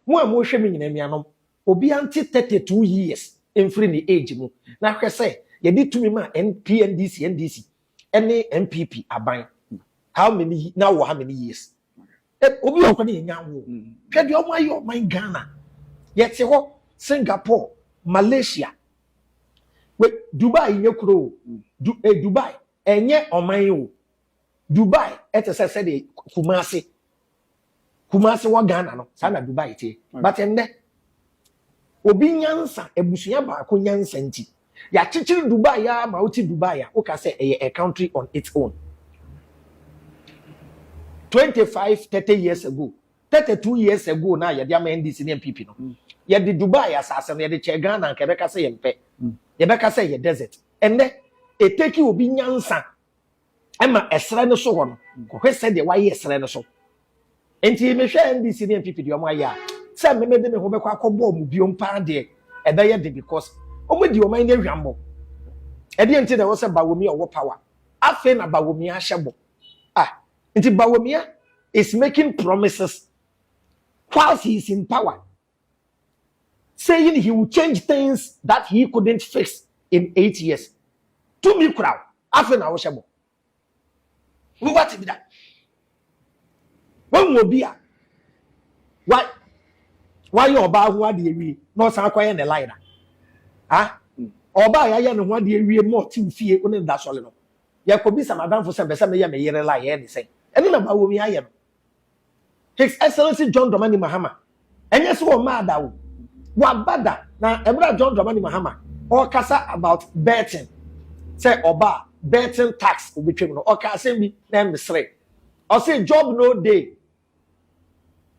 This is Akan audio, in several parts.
Mo a mo hwe me nyina mianom obi ante 32 years emfiri ni age mu na hwe say ye di tumi ma NPNDC NDC any MPP aban how many now how many years obi okwa na nya wo hwe de omo ayo man Ghana ye te ho Singapore Malaysia we Dubai nye kuro Dubai enye oman o Dubai etese de Kumasi wa Ghana no sa na Dubai tie but enne obi nyansa ebusua ba ko nyansa nti ya chichiri Dubai ya ma uti Dubai ya o ka say a country on its own 25-30 years ago 32 years ago na ye de ama NDC ne MPP no ye de Dubai asase no ye de che Ghana nke be ka say ye mpe ye be ka say ye desert enne e take obi nyansa ema esre no so ho no ko hwese de wa ye esre no so enti me hwe NDC ne MPP de omo aya say me de me ho be kwa akọbọ mu biom pa de e be ye de because omo di oman ne hwambo e de enti de wo se bawomi owo power afi na bawomi ahyebo enti bawomi is making promises while he is in power saying he will change things that he couldn't fix in 8 years to me crowd afi na wo hyebo what be that when will be a why your ba ho ade ewie no san kwaye ne line oba ya ne ho ade ewie mo ti fie oni da sole no ya ko bi sa madam fo se be se me ye me yere line ye ne say eni na ba wo mi aye no His Excellency John Dramani Mahama enye so ma da wo wa bada na ebra John Dramani Mahama o kasa about betting say oba betting tax obetwem no o ka say bi na mesre o say job no day.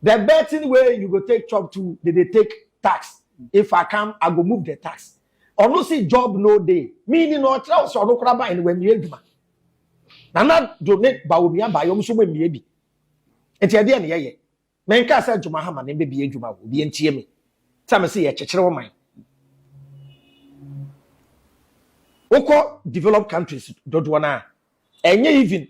The betting way you go take job to, they take tax. If I come, I go move the tax. Or no see job no day. Meaning no tell so no craba and when you do. Nana donate bawumia by so when maybe. And the idea ye. Men ka say Juma Hama ne be ejuma wo bi entie me. Time say ye chekere wo man. Oko developed countries dodo na enye even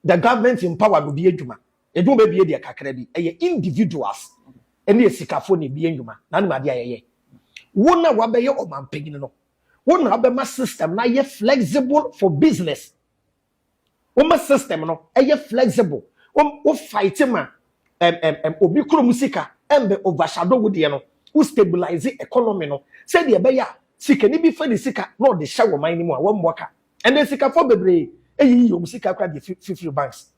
the government in power go bi ejuma. Edu be bie de kakra bi eye individuals ene esikafo ne bie ndwuma na no ade ayeye wo na wa be ye omampegin no wo na be ma system na ye flexible for business wo ma system no eye flexible wo fight ma obi kro musika embe overshadow wo de no wo stabilize economy no say de be ya sika ni bi fa de sika no de hye wo man ni mu a wo mboka ene sikafo bebre eyi yo musika kwa de 50 banks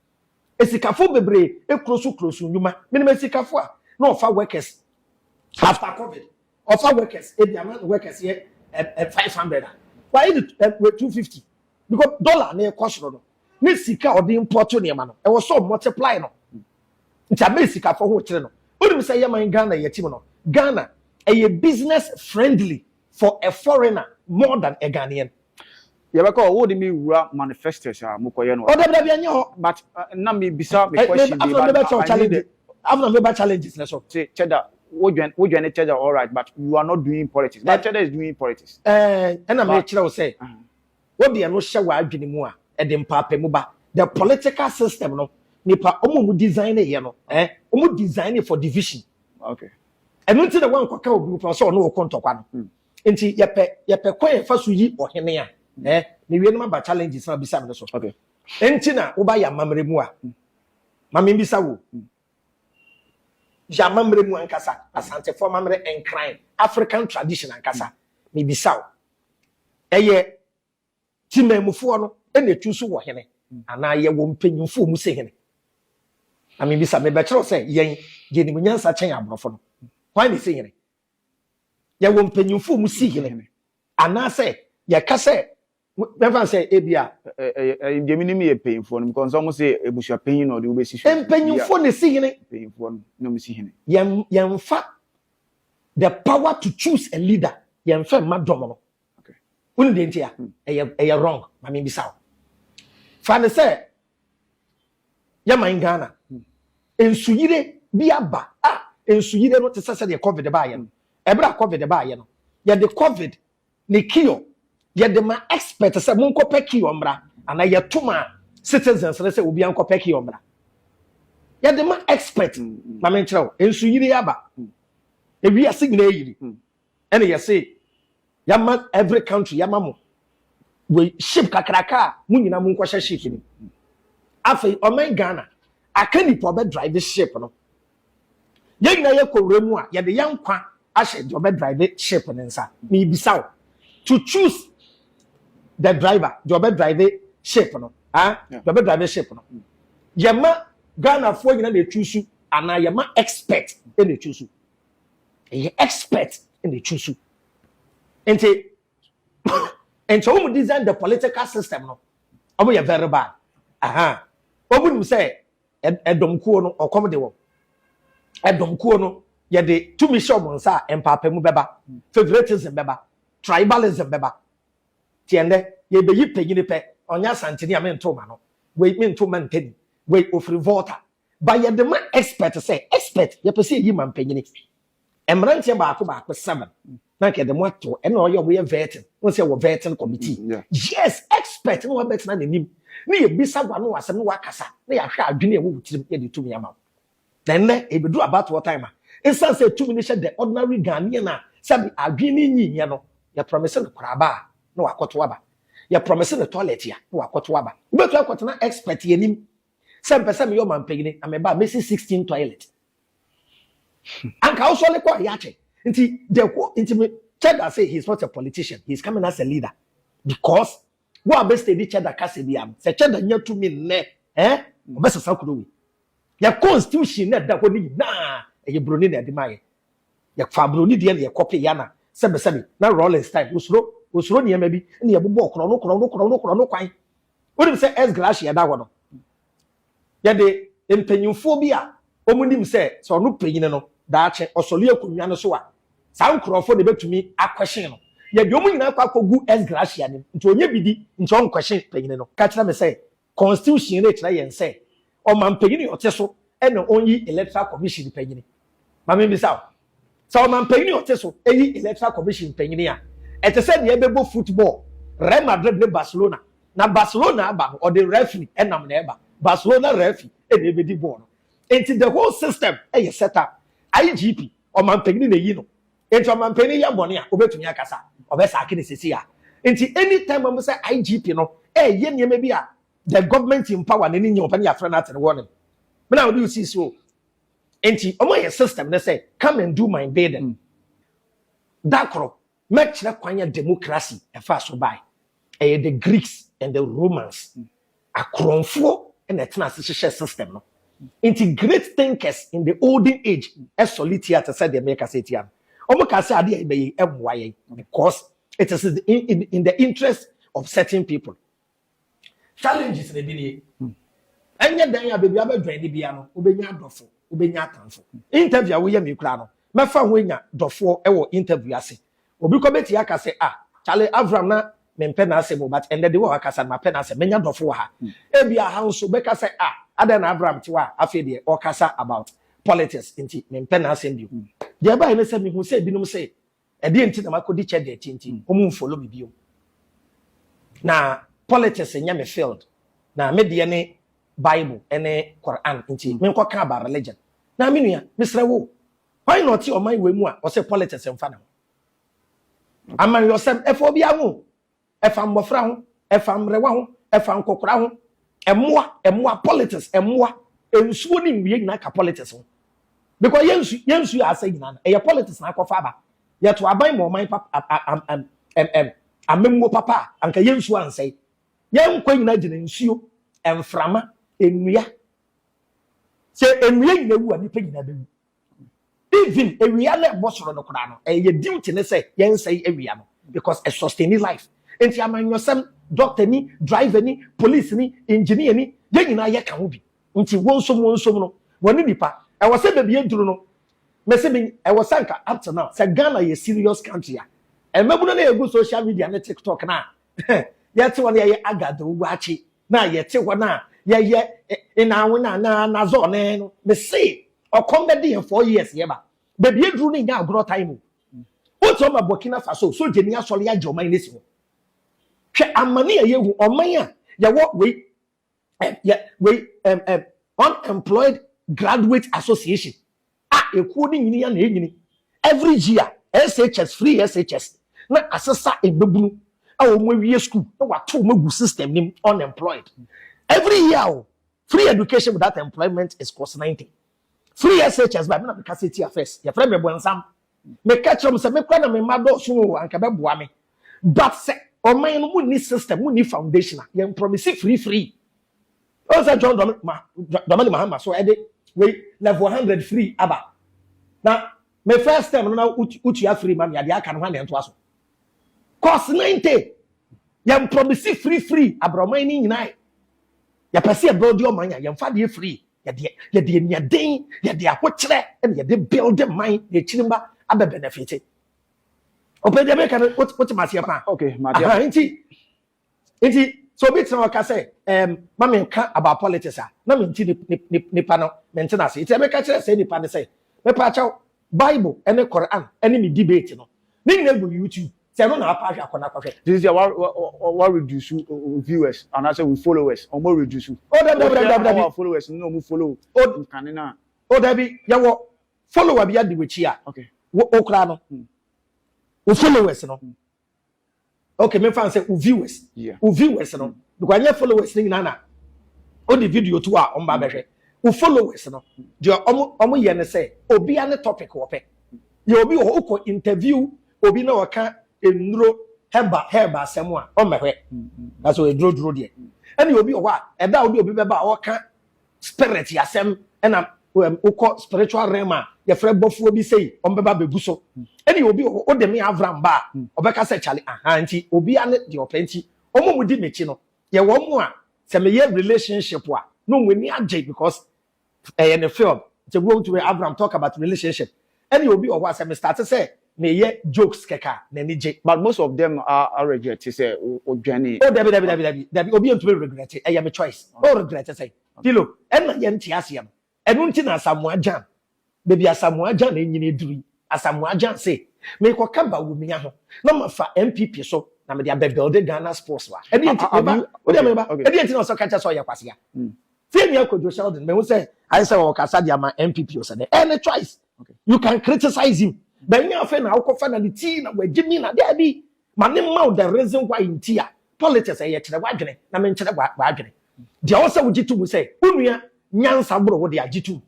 esikafo bebre ekrosu nyuma minimum esikafo a no offer workers after covid offer workers ebiama workers here 500 why the 250 because dollar na cost no ne sika odi import no ema no e was so multiply no nta be esikafo ho kire no onim say yaman Ghana yetim no Ghana a business friendly for a foreigner more than a Ghanaian. Yabaka wo de mi wura manifestos a mokoye no but na me bisa me question I've never challenges na so say cheddar wo dwen cheddar all right but you are not doing politics but cheddar is doing politics and I me kire wo say wo de no hye wa adwene mu a e de mpapa mu ba the political system no nipa omo design ye no omo design for division okay and until the one kwaka obi pro so no wo kontokwa no enti yepe kwen fa so yi ohene a me wie no ba challenges na bisa me so okay enti na wo ba ya mamre mu a mame bisa wo ja mamre mu ankasa asante for mamre encline African tradition ankasa me bisa wo eye timamufo no ene tusu wo hene ana ye wo mpanyimfo mu se hene mame bisa me be kire say yen je ni munyansa chen abrofo no why ni se hene ye wo mpanyimfo mu si hene ana say ye ka say never say ebia Gemini me painful because almost say ebusua pain or the obesi painful ne see hene painful no me see hene yem fa the power to choose a leader yem fa madom no okay unu de ntia e wrong mami bisa fa ne say yaman Ghana ensuyire bi aba ensuyire no te say de covid ba ye no ebra covid ba ye no ye de covid ne kio ye de ma expert say monko peki omra ana ye toma citizens say obi anko peki omra ya de ma expert ma me nkyerɛ wo ensu yiri aba ewi ase nyina yiri ene ye say yama every country yama mo we ship kakraka mu nyina mu nkɔhye ship ni afei ɔman Ghana aka nipa be drive ship no ye nyina ye kowura mu a ye de yankwa ahye de obe drive ship ne nsa me bisa to choose the driver the obe drive ship no the obe drive ship no yama Ghana fo nyina na choose ana yama expert na choose ye expert na choose enti omo design the political system no omo ye very bad obunum say edomkuo no okom de wo edomkuo no ye de tumi show monsa empapa mu beba favoritism beba tribalism beba tiende ye be yi panyini pe onya santini a mento ma no we mento ma ntani we ofri volta ba ye de ma expert say expert ye pese yi ma panyini emrantie ba ko 7 na ke de mo to e na oye wo ye vetting won say wo vetting committee yes expert no bet na nim na ye bisa gwa no asem no wakasa na ya hwa adwene e wo wutirim ye de tumi ama then e be do about what time insan say tumi ni the ordinary Ghanaian na sabi adwene nyiye no ya promise no kraba na wakoto aba ya promise no toilet ya na wakoto aba ubetu akoto na expert ye nim sem pese me yo man pegini ameba mesi 16 toilet anka also le kwa yache nti me Cheddar say he's not a politician, he's coming as a leader because what best the Cheddar kase biam se Cheddar nya to me ne obesa sakudo we ya constitution na da honi na e broni na de maye ya fa broni de na copy ya na sebe na rolling style usuro ne ma bi na ya bobo okro no kwan wonim se S glass ya da ho no ya de empanyimfo bi a omunim se so no panyine no daache osole akunwa no so a san krofo de betumi akwehyen no ya bi omu nyina kwakogu S gracia ne nti onye bidi nti on kwehyen panyine no ka kira me say constitution re kira yen say o man panyine ote so e na onyi electoral commission panyine ma me bi saw so o man panyine ote so eyi electoral commission panyine a ete say de ebebo football Real Madrid ne Barcelona na Barcelona aba o de referee enam na eba Barcelona referee e na ebedi ball no enti the whole system e set up IGP o man panyine na yi no enti o man panyine ya bone a obetumi akasa obesa akene sesi a enti anytime am say IGP no ye niam bi a the government in power na ni nye opa na afra na atene won me na we see so enti omo ye system na say come and do my bidding dakro make na kwanya democracy e fa so by the Greeks and the Romans akronfo and the transition system no integrate thinkers in the olden age as solitaire said the make say tiam omo ka say ade be emwaye because it is in the interest of certain people challenges na bi ni anya dan ya bebi abadwan ni bia no obenya adofo obenya atanfo interview wo ye me kura no mefa ho nya dofo e wo interview ase obi ko beti aka say Charlie Avram na mempe na ase mo but ende de wo aka say ma pe na ase menya dofo ha e bia ha nso be ka say ada na Avram ti wa afi de o kasa about politics inti mempe na ase bi de ba ene say me hu say binom say e de inti na makodi Cheddar inti omu follow me bio na politics enya me field na me de ne Bible ene Quran inti me nko ka ba religion na me nua mesre wo why not o man we mu a o say politics emfa na aman yosem efo bia ho efa mbofra ho efa mrewa ho efa nkokora ho emmoa politics emmoa ensuo ni nwie nyina ka politics ho because yensu asa nyina na e politics na akofa ba yeto aban mo man papa amemmo papa anka yensu ansai yenkwa nyina gina nsuo emframa enua se enua nyina wu ani pa nyina bewu even ewia na bosoro no kora no ye duty ne say yensai ewia no because a sustaining life enti amanyosem doctor ni driver ni police ni engineer ni ye nyina ye ka ho bi nti wonsom no woni nipa e wo se bebie duru no me se bi e wo sanka up to now say Ghana ye serious country a mebuno na egu social media na TikTok na ye te wona ye agado ugwachi na ye te wona ye ina wona na zo ne no me say okomedi in 4 years ye ba bebie duru ni nya agro time o to ma Burkina Faso so jeni asole ya joman nesi ho hwe amane ye hu oman a ye wo we unemployed graduate association ekuo ni nyini ya na enyini every year SHS free SHS na asesa ebebunu omo wie school na wato magu system nim unemployed every year free education without employment is cost 90 free SHS by me na capacity affairs ya frame bonsam me catch them say me kwa na me mado so anka be boa me but say oman no ni system ni foundation ya promise free also John Domani Mahama so we level 100 free aba na me first time na utu free ma me ade aka no hane nto aso cost 90 ya promise free abroman ni nyina ya pese build your man ya mfa de free ya de nyadin ya de akokere and ya de build the mind the chirimba abe benefit opede me kan what masia pa okay madia inti so bit na ka say ma me ka about politics na me nti ni pa no maintenance iti me ka kire say ni pa ne say me pa cha bible and Quran and me debate no ni na go YouTube say no na pa hwa kona kwa this is what reduce viewers and I say we followers or more reduce that followers no mo follow kan na that be ya wo follower bi ade wechi a okay o kra no o followers no okay me fan say o viewers no because anya followers ni na o the video to a on ba behwe o followers no de omo ye ne say obi ane topic wo pe ye obi wo ko interview obi na wo ka enuro heba asemu a o mehwe that's o edro de ene obi wo a eda obi beba wo ka spirit yasem ena ukọ spiritual realm a ye frɛ bɔfo bi sei ɔmbɛba bebu so ene obi o de me avram ba ɔbɛka sɛ chale nti obi ane de ɔpɛnti ɔmo mudi mechi no ye wo mo a sɛ me ye relationship a no mweni agye because in the film to go to Abraham talk about relationship ene obi o wa sɛ me start say me ye jokes keka na ni je but most of them are regret say odwane Dabi obi ntwe regret e me choice o regret say kilo ena ye nti asem enu nti na Samuel Jan baby Samuel Jan na nyine duri Samuel Jan say me ko kamba wo miya ho na ma fa MPP so na me dia build Ghana sports wa edi nti edi nti na so kacha so ya kwase ya tie me akojo Sheldon me who say I say o kasa dia ma MPP o say any choice you can criticize him but me afa na akofa na the tea na wa gimi na there be ma ne ma the reason why in tea politics e ye kire wadwene na me nkire wadwene dia o say wo gitu mu say unua nyansa bro wo de agitu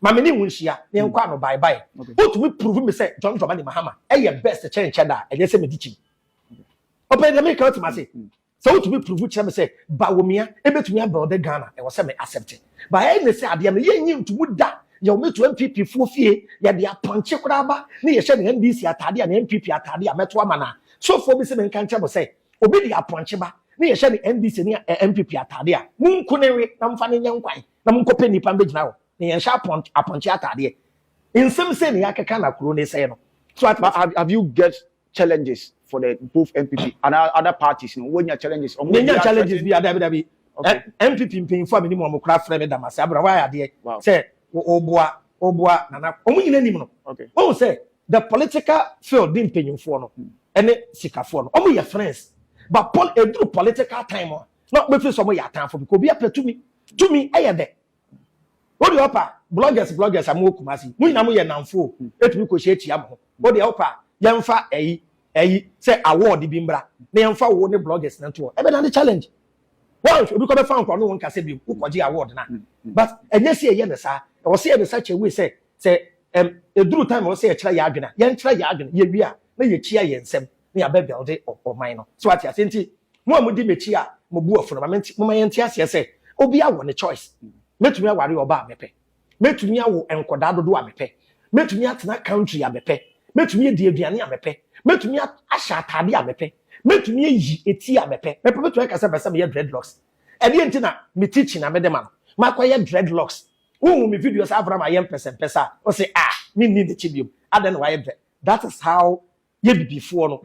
mama ni wunhia ne nkwa no bye bye what we prove me say John Dramani Mahama e best change da e say me dichi open the make out ma say so what we prove che me say ba wo mia e betumi abel de Ghana e wo say me accept ba e ne say ade me ye nyi ntu da ye wo metu MPP fo fie ye de aponche kura ba ne ye hye ne NDC atade a ne MPP atade a meto amana so fo bi say me nka nche bo say obi de aponche ba ne ye hye ne NDC ne MPP atade a munku ne we na mfa ne nyankwan na munkope nipa mbegina ho ne yen sha aponche atade in some say ne yakeka na kuro ne say no so have you get challenges for the both MPP and other parties no when your challenges challenges bi adabi MPP mpinfo amini mo kura frɛ me damase abra wa ade say oboa nana omunyina nim no okay oh say the political field din mpanyimfo no ene sikafo no omo ye friends but edru political time no me fi so mo ya tanfo because obi apetumi eyede what do you offer bloggers am okumasi munyina mo ye namfo etumi ko hye tia mo what do you offer yemfa eyi say award bi mbra na yemfa wo ne bloggers na to ebe na the challenge well obi ko be fan ko no won kase bi ukoji award na but enye se ye ne sa e wo se ye ne sa che we say eduru time wo se ye kira ya adwena ye nkira ya adwena ye wi a na ye chia ye nsem na ya be build o man no so ati asenti mo amudi mechi a mo bu ofuro mo ma ye ntia se say obi awo ne choice metumi aware oba amepe metumi awo enkoda dodo amepe metumi atena country amepe metumi edi aduane amepe metumi ahya atade amepe metumi yi eti amepe mepe metumi ka se me dreadlocks e de enti na me teaching na me dem ma makoye dreadlocks wo me videos Abraham ayem pesa o say me need the chibium adan why that is how ye be before no